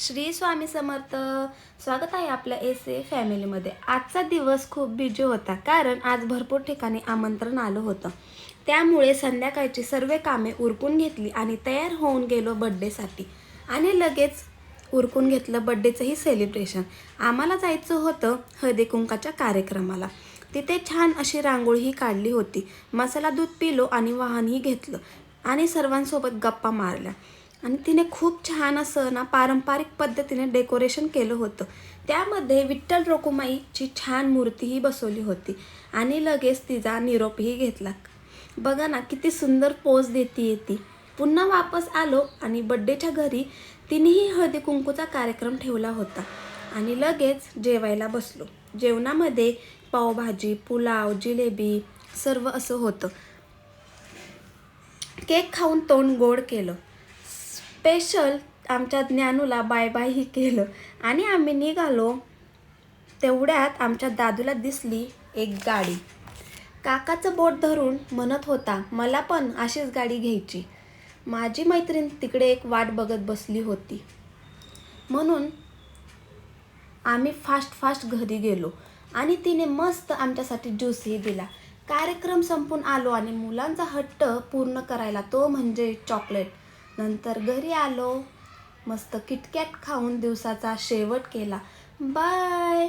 श्री स्वामी समर्थ. स्वागत आहे आपल्या एस फॅमिलीमध्ये. आजचा दिवस खूप बिजी होता कारण आज भरपूर ठिकाणी आमंत्रण आलं होतं. त्यामुळे संध्याकाळची सर्व कामे उरकून घेतली आणि तयार होऊन गेलो बड्डेसाठी. आणि लगेच उरकून घेतलं बड्डेचंही सेलिब्रेशन. आम्हाला जायचं होतं हळदी कुंकाच्या कार्यक्रमाला. तिथे छान अशी रांगोळीही काढली होती. मसाला दूध पिलो आणि वाहनही घेतलं आणि सर्वांसोबत गप्पा मारल्या. आणि तिने खूप छान असं ना पारंपरिक पद्धतीने डेकोरेशन केलं होतं. त्यामध्ये विठ्ठल रखुमाईची छान मूर्तीही बसवली होती आणि लगेच तिचा निरोपही घेतला. बघा ना किती सुंदर पोज देते ती. पुन्हा वापस आलो आणि बड्डेच्या घरी तिनेही हळदी कुंकूचा कार्यक्रम ठेवला होता आणि लगेच जेवायला बसलो. जेवणामध्ये पावभाजी, पुलाव, जिलेबी सर्व असं होतं. केक खाऊन तोंड गोड केलं. स्पेशल आमच्या ज्ञानूला बाय बायही केलं आणि आम्ही निघालो. तेवढ्यात आमच्या दादूला दिसली एक गाडी. काकाचं बोट धरून म्हणत होता मला पण अशीच गाडी घ्यायची. माझी मैत्रीण तिकडे एक वाट बघत बसली होती म्हणून आम्ही फास्ट घरी गेलो आणि तिने मस्त आमच्यासाठी ज्यूसही दिला. कार्यक्रम संपून आलो आणि मुलांचा हट्ट पूर्ण करायला तो म्हणजे चॉकलेट. नंतर घरी आलो, मस्त किटकॅट खाऊन दिवसाचा शेवट केला. बाय.